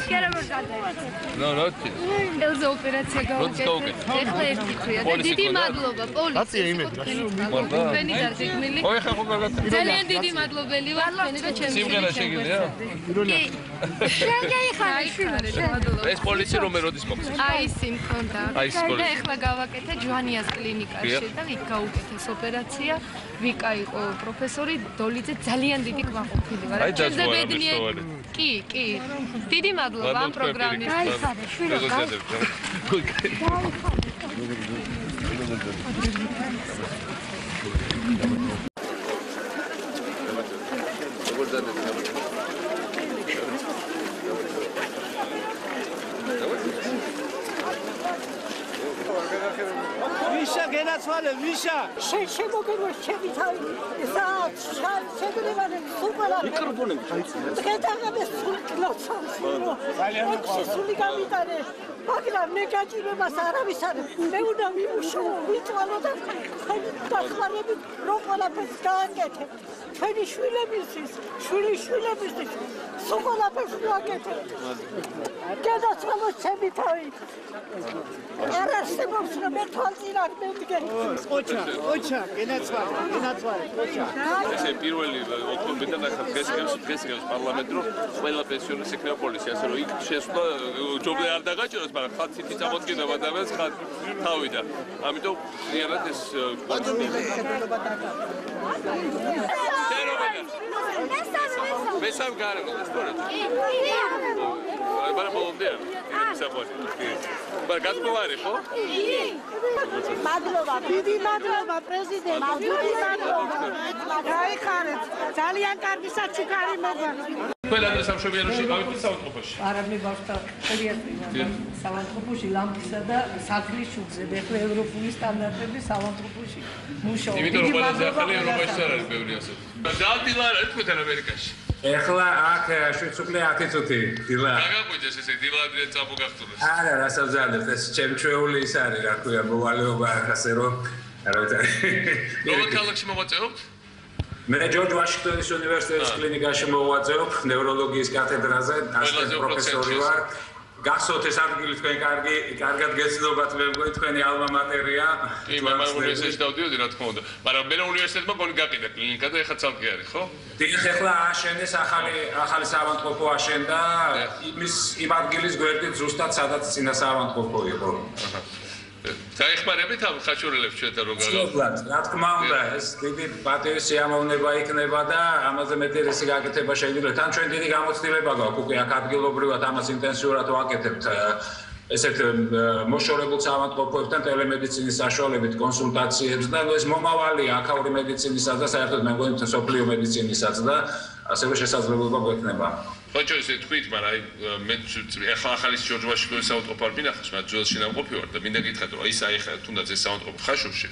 No, not. Elza ოპერაცია გავაკეთეთ. ეხლა ერთი ქვია და დიდი მადლობა პოლიციას. თქვენი დარწმუნებული. ძალიან დიდი მადლობელი ვარ თქვენი და ჩემი. სიმღერა შეგიძლია? კი. შეგეიხარეთ. ეს პოლიცია რომ როდის მოგწეს? აი ის მქონდა. აი ის და ეხლა გავაკეთე ჯვანიას კლინიკაში და იქ გაუკეთეს ოპერაცია. ვიკა იყო პროფესორი დოლიძე ძალიან დიდი კმაყოფილი ვარ. ჩემზე ბედნიერი. კი, კი. დიდი მადლობა ამ პროგრამის. გაიხარე, შვილო, Misha, genacvale, Misha. შემოგერვა ჩემი თავი. შეგრებადი სუპერა. მიკროფონები გაიწია. დღეთაღამე სული კლოცავს. სული გამიტანე. მაგრამ მე გაჭირებას არავის არ. მე უნდა ვიმუშაო, ვიწვალო და დახმარებით რომ ყველაფერს გააკეთებ. ჩვენი შვილებისთვის, შვილებისთვის სულ ყველაფერს ვაკეთებ. გადაცვალოს ჩემი თავი. არ არსებობს რომ მე თვალწინად მევდგენ. ოჩა, genacvale, ოჩა. ესე პირველი ოქტომბრიდან ახლა დღეს პარლამენტი რომ ყველა პენსიონერს ექნება პოლიცია, ასე რომ იქ შესვლა ჯობლე არ დაგაჭიროს, მაგრამ ხალხი ციტი წამოდგება და მას თავიდან. ამიტომ რეალად ეს მესამ გარემო სწორედ. მაგრამ ბოლომდე საფოთი. მაგრამ გასწოვარი ხო? მადლობა, დიდი მადლობა პრეზიდენტ. დიდი მადლობა. გაიხარეთ. ძალიან კარგი საჩუქარი მოგვაქვს. ყველა დღე სამშობლოში გავიდით საავადმყოფოში. არა მე ბავშვთა პედიატრია საავადმყოფოში ლამპისა და საგლის შუქზე და ახლა ევროპული სტანდარტების საავადმყოფოში მუშაობ. იმიტომ რომ ყველაზე ახალი ევროპაში არ არის ბევრი ასე. დადილა თქვენ ამერიკაში. ეხლა აქ შვიცუკლე 10 წუთი დილა. გაგაგვიძეს ესე დილა ადრე წამოგახტურეს. არა, რასავზალებ ეს ჩემჩეული ის არის, რა ქვია, მოვალეობა აქ ასე რომ რა ვიცი. როგორ ქალაქში მოვაწეობთ? მე ჯორჯ ვაშინგტონის უნივერსიტეტის კლინიკაში მოვაწეობ ნევროლოგიის კათედრაზე, ასეთ პროფესორი ვარ. გასოთ ეს ადგილი თქვენ კარგად გეცნობათ, მე მგონი თქვენი ალმა მატერია. კი, მაგრამ უნივერსიტეტში დავდიოდი რა თქმა უნდა. მაგრამ მე უნივერსიტეტმა მგონი გაყიდა კლინიკა და ეხლა ცალკე არის, ხო? დიახ, ეხლა ააშენეს ახალი საავადმყოფო აშენდა იმ ადგილის გვერდით ზუსტად სადაც წინა საავადმყოფო იყო. დაეხმარებით ამ ხაჩურელებს ჩვენთან რომ გაგავთ. რა თქმა უნდა, ეს დიდი პატივი სიამოვნება იქნება და ამაზე მეტი რისი გაკეთება შეიძლება. თან ჩვენ დიდი გამოცდილება გვაქვს უკვე აქ ადგილობრივად ამას ინტენსიურად ვაკეთებთ. ესეთ მოშორებულ საავადმყოფოებთან ტელემედიცინის საშუალებით კონსულტაციებს და ეს მომავალია აქაური მედიცინის და საერთოდ მე მგონი სოფლიო მედიცინის და ასევე შესაძლებლობა გვექნება. ხოჭო ესე თქვით, მაგრამ აი მე ახლა ახალი ჯორჯ ვაშინგტონის საავადმყოფო არ მინახავს, მაგრამ ძველში ნამყოფი ვარ და მინდა გითხრათ, რომ აი ეს ახლა თუნდაც ეს საავადმყოფო ხაშურში,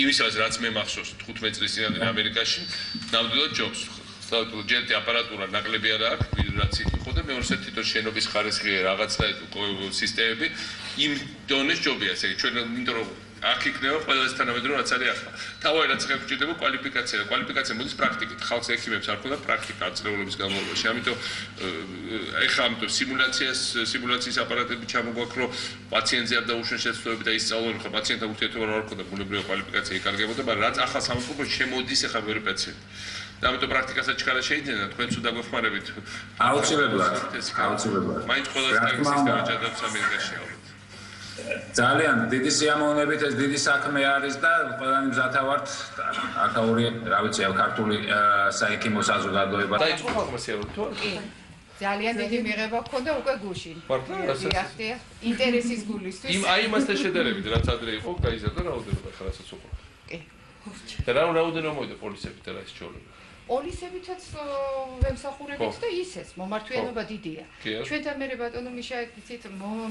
იმისაც რაც მე მახსოვს 15 წლის წინამდე ამერიკაში, ნამდვილად ჯობს. ჯერტი აპარატურა ნაკლები არ აქვს, რაც იყო და მეორე თვითონ შენობის ხარისხი რაღაცა სისტემები იმ დონეს ჯობია, ესე იგი ჩვენ იმიტომ რომ აქ იქნება ყველაზე თანამედროვე რაც არის ახლა. თავი რაც ხებჭირდება კვალიფიკაცია. კვალიფიკაცია მოდის პრაქტიკით. ხალხს ექიმებს არ ქონდა პრაქტიკა წლეულების განმავლობაში. ამიტომ ეხლა ამიტომ სიმულაციის აპარატები ჩამოგვაქვს, რომ პაციენტზე არ დაუშვენ შეცდომები და ისწავლონ, ხო პაციენტთან ურთიერთობა რა ქონდა, ბუნებრივი კვალიფიკაცია იკარგებოდა, მაგრამ რაც ახლა სამწუხაროდ შემოდის ახლა მეორე პაციენტი. და ამიტომ პრაქტიკასაც ჩქარა შეიძლება თქვენც უნდა გვეხმარებით. აუცილებლად. მაინც ყველაზე კარგი სისტემა ჯადებს ამერიკაში ალბათ. ძალიან დიდი სიამოვნებით ეს დიდი საქმე არის და ყველანი მზათა ვართ აქაური, რა ვიცი, ქართული საექიმო საზოგადოება. დაიწყო ხალხმასიარო თუ? კი. ძალიან დიდი მიღება გქონდა უკვე გუშინ. მართლა? ინტერესის გულისთვის. აი იმასთან შედარებით, რაც ადრე იყო, გაიზარდა რაოდენობა ახლა რასაც უყურე. კი. და რაოდენობა მოვიდა პოლიციებით და რა ის ჩორები. პოლიციებითაც ვემსახურებით და ისეს მომართვიანობა დიდია. ჩვენთან მე ბატონო მიშა იცით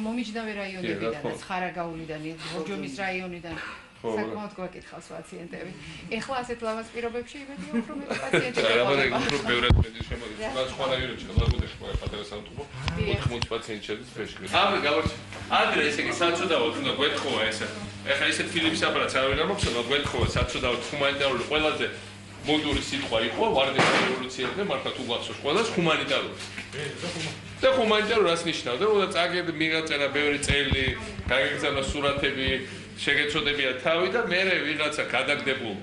მომიჯნავე რაიონებიდან და ცხარაგაულიდან, ბორჯომის რაიონიდან საკმაოდ გვაკითხავს პაციენტები. ეხლა ასეთ ლამაზ პირობებში იმედი უფრო მეტი პაციენტი გაყოლება. რა უფრო ბევრად მეტი შემოდის. სხვა რაიონებში ლაგოდეში პატარა სამთუბო 80 პაციენტი შედის ფეში. ამე გავარჩი. ადრე ესე იგი საწოდავთ უნდა გვეთხოვა ესე. ეხლა ისეთ ფილიპის აპარატს არავინ არ მოგცემ, გვეთხოვა საწოდავთ ჰუმანიტარული ყველაზე მოდური სიტყვა იყო ვარდების რევოლუციაზე მართლა თუ გახსოვს ყველას ჰუმანიტარული. და ჰუმანიტარული რას ნიშნავდა? რომ წაგები მიღაწერა ბევრი წელი, გაგეგზავნა სურათები, შეგეცოდებია თავი და მე ვიღაცა გადაგდებულ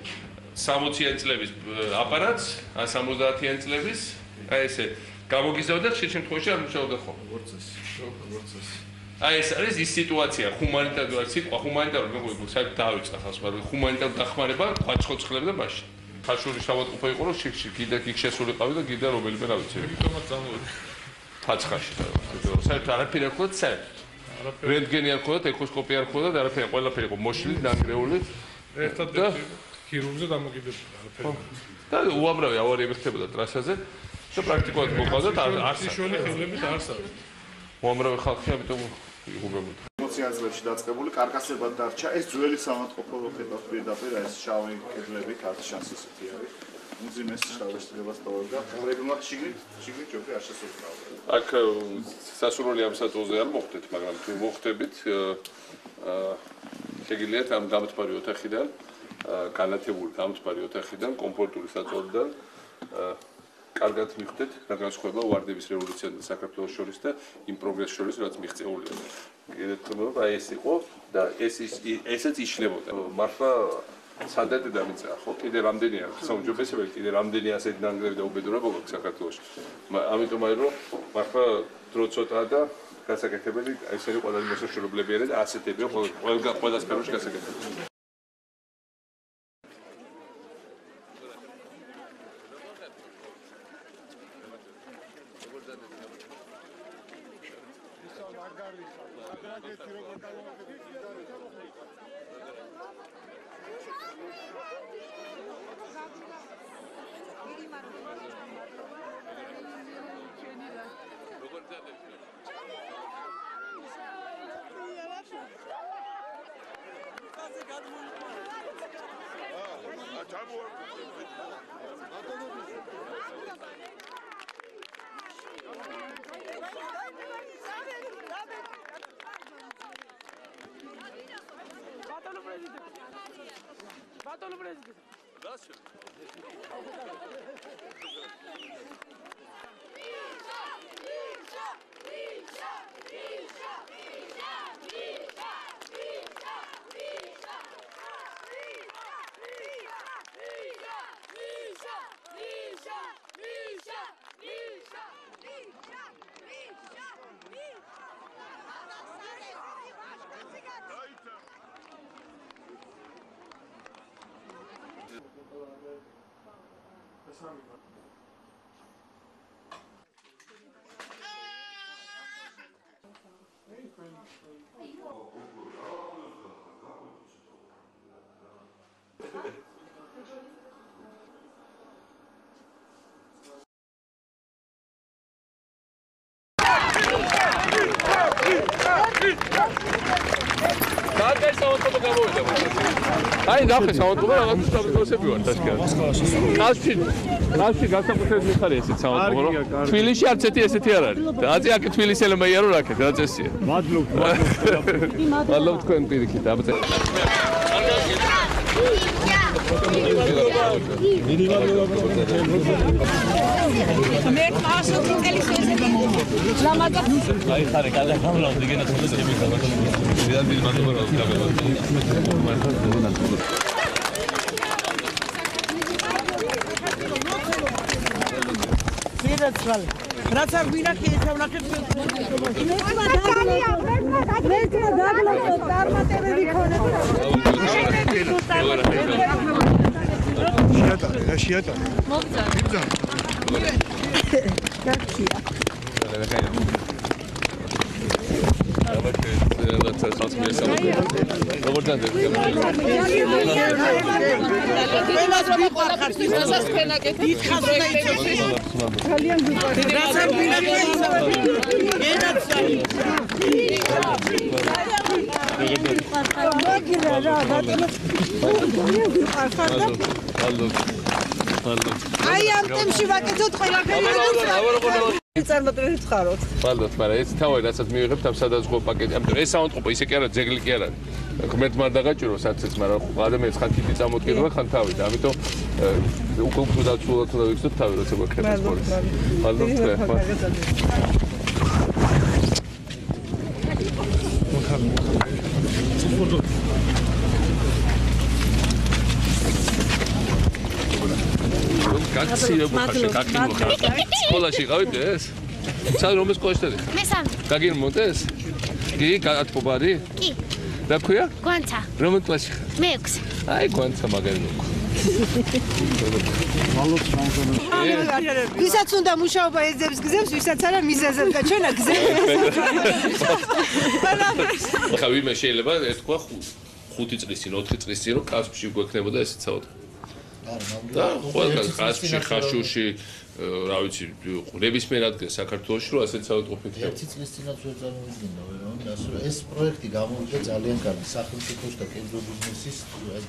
60-იან წლების აპარატს, 70-იან წლების, აი ესე გამოგიზავდა ხშირ შემთხვევაში არ მუშაობდა ხოლმე. აი ეს არის ის სიტუაცია, ჰუმანიტარული სიტყვა, ჰუმანიტარული მეგობრებო, საერთოდ დავიწყე ხალხს, მაგრამ ჰუმანიტარული დახმარება ყვაცხოცხლები და მაშინ. ხაშური შავატყუპა იყო, რომ შიქში კიდე იქ შესულიყავი და კიდე რომელიმე რა ვიცი. იმიტომ წამოვედი. ფაცხაში და საერთოდ არაფერი არ ხდება, საერთოდ. რენტგენი არ ხდება, ეკოსკოპია არ ხდება და არაფერი, ყველაფერი იყო მოშლილი, დანგრეული. ერთადერთი ქირურგზე დამოკიდებული არაფერი. და უამრავი ავარიები ხდებოდა ტრასაზე და პრაქტიკულად მოყავდა არსიშული ხელებით არს არის. უამრავი ხალხი ამიტომ იღუპებოდა. 60-იან წლებში დაწყებული კარკასებად დარჩა ეს ძველი სამონტყოფო ხეთა პირდაპირ ეს შავი კედლები ქართლშანს ისეთი არის. მუზეუმის შტაბ-შედგებას დავდგა. პრობლემა შიგნით ჯობი არ შესაძლოა. აქ სასურველი ამ საწოლზე არ მოხდეთ, მაგრამ თუ მოხდებით, შეგიძლიათ ამ გამთბარი ოთახიდან, განათებული გამთბარი ოთახიდან, კომფორტული საწოლიდან კარგად მიხვდეთ რა განსხვავება ვარდების რევოლუციასა და საქართველოს შორის და იმ პროგრესს შორის, რაც მიღწეულია. კიდევ აი ეს იყო და ესეც იშლებოდა. მართლა სადად დამიწა ხო? კიდე რამდენია საუმჯობესებელი, კიდე რამდენი ასეთი ნანგრევი და უბედურება გვაქვს საქართველოში. ამიტომ აი რომ მართლა დრო ცოტაა და გასაკეთებელი ესენი ყველაზე მოსაშორებლები არიან და ასეთებია ყველა სფეროში გასაკეთებელი. აი ნახე საავადმყოფო რაღაც სტაბილიზებები ვარ თაშკი. კაცში განსაკუთრებით მიხარია ესეც საავადმყოფო რომ თბილისში არც ესეთი არ არის. აწი აქ თბილისელებმა იარო რა ქეთ რა წესია. მადლობთ თქვენ პირიქით აბა. მე ხასობ წელის ესეთი ლამადა აი ხარე გადახამლა დგენა თუნდაც იმის რაც არ ვინახე ეცავნახეთ შეატა მოგზა გაქცია აი ამ ტემში ვაკეთოთ ყველაფერი წარმოდგენით ხაროთ. მადლობთ, მაგრამ ეს თავი რასაც მივიღებთ ამ სადაზღვო პაკეტი. ამიტომ ეს საავადმყოფო ისე კი არა, ძეგლი კი არა. ღმერთმა არ დაგაჭირო საცეც, მაგრამ ადამიანს ხან თითი წამოდგება, ხან თავი და ამიტომ უკვე დაცულად უნდა ვიქცოთ თავი, როცა გვექნება სპორტი. მადლობთ. სკოლაში ყავით ეს? სად რომელ სკოლაში დადი? მესამე. გაგირმოთ ეს? კი, გათბობარი? კი. რა ქვია? გვანცა. რომელ კლასში ხარ? მე-6. აი, გვანცა მაგარი მოკ. ვისაც უნდა მუშაობა ეძებს გზებს, ვისაც არა მიზეზებს და ჩვენა გზებს. ხა ვინმე შეიძლება ერთქვა 5 წლის წინ, 4 წლის წინ რომ კასპში გვექნებოდა ესეც საუბრობ. და ყველგან კასპში, ხაშურში, რა ვიცი, ნებისმიერ ადგილ საქართველოში რომ ასეთ საავადმყოფო იქნება. 1 წლის წინაც ვერ წარმოვიდგინდა, რომ ეს პროექტი გამოვიდა ძალიან კარგი სახელმწიფოს და კერძო ბიზნესის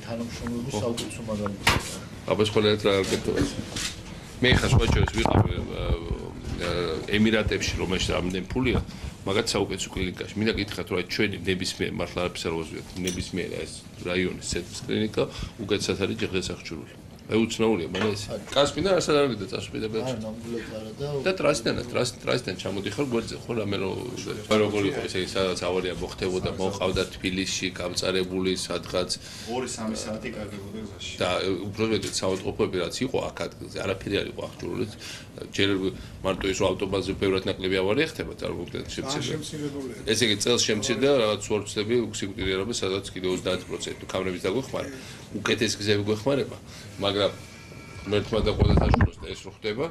თანამშრომლობის საუკეთესო მაგალითია. აბა სხვა ერთ რა გაკეთება. მე ხა სხვა ჩვენს ვიყავ ემირატებში, რომელშიც ამდენ ფულია, მაგათ საუკეთესო კლინიკაში. მინდა გითხრათ, რომ ჩვენი ნებისმიერ მართლა არაფერს არ ვაზვიოთ. ნებისმიერ ეს რაიონის ცენტრის კლინიკა უკეთესად არის ჯერგესახჭურული. აი უცნაურია, მაგრამ ეს კასპიდან არასად არ გიდა წასვიდა ბელში. არა, ნამდვილად არა და და ტრასიდან ჩამოდიხარ გვერდზე ხო რამე როგორ იყო ესე სადაც ავარია მოხდებოდა, მოყავდა თბილისში გამწარებული სადღაც 2-3 საათი კარგებოდა გზაში. და უბრალოდ საავადმყოფოები რაც იყო აქ ადგილზე, არაფერი არ იყო აღჭურვილი. ჯერ მარტო ის რომ ავტობანზე ბევრად ნაკლები ავარია ხდება, წარმოგიდგენთ შემცირდა. ესე იგი წელს შემცირდა რაღაც სვორცლები სიკვდილიანობა, სადაც კიდე 30% კამერების დაგვეხმარა. უკეთეს გზები გვეხმარება, მაგრამ მერტმა და ყველა საშუალოს და ეს რო ხდება,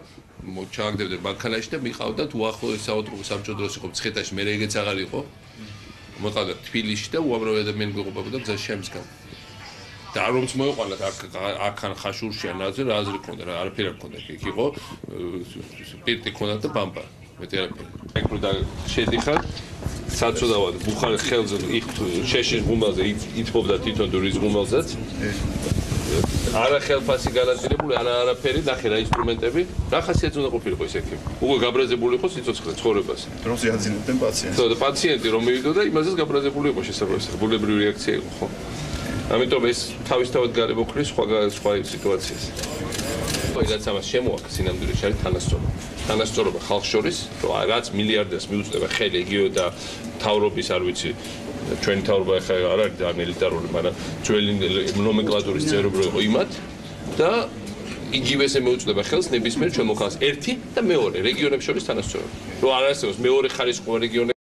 ჩააგდებდნენ მანქანაში და მიყავდათ უახლოეს საავადმყოფო სამჭოდროს იყო მცხეთაში, მე ეგეც აღარ იყო. მოყავდათ თბილისში და უამრავი ადამიანი გვეყობებოდა გზაში შემსგან. და რომც მოიყვანათ აქან ხაშურში ან ნაზე რა აზრი ქონდა, რა არაფერი არ ქონდა, იქ იყო პირტი ქონდა და ბამბა. მეტი არაფერი. ეგ რო და შედიხარ საწოდავად ბუხარის ხელზე იქ შეშის ღუმელზე ითბობდა თვითონ ტურის ღუმელზეც. არა ხელფასი განაწილებული, არაფერი, ნახე რა ინსტრუმენტები, რა ხასიათი უნდა ყოფილიყო ის ექიმი. უკვე გაბრაზებული იყო სიცოცხლე ცხოვრებას. რომ ზიაძინებდნენ პაციენტს. და პაციენტი რომ მივიდოდა, იმაზეც გაბრაზებული იყო შესაძლოა, ბუნებრივი რეაქცია იყო, ხო? ამიტომ ეს თავისთავად გარემოქმნის სხვა სიტუაციას. რაც ამას შემოაქვს სინამდვილეში არის თანასწორობა. თანასწორობა ხალხს შორის, რაც მილიარდერს მიუწვდება ხელი იგივე და თავრობის არ ვიცი ჩვენი თავრობა ახლა არ არის ძალიან ელიტარული, მაგრამ ძველი ნომენკლატურის წევრები იყო იმათ და იგივესე მეუწვდება ხელს ნებისმიერ ჩვენ მოქალაქეს ერთი და მეორე რეგიონებს შორის თანასწორობა. რომ არ არსებობს მეორე ხარისხოვანი რეგიონები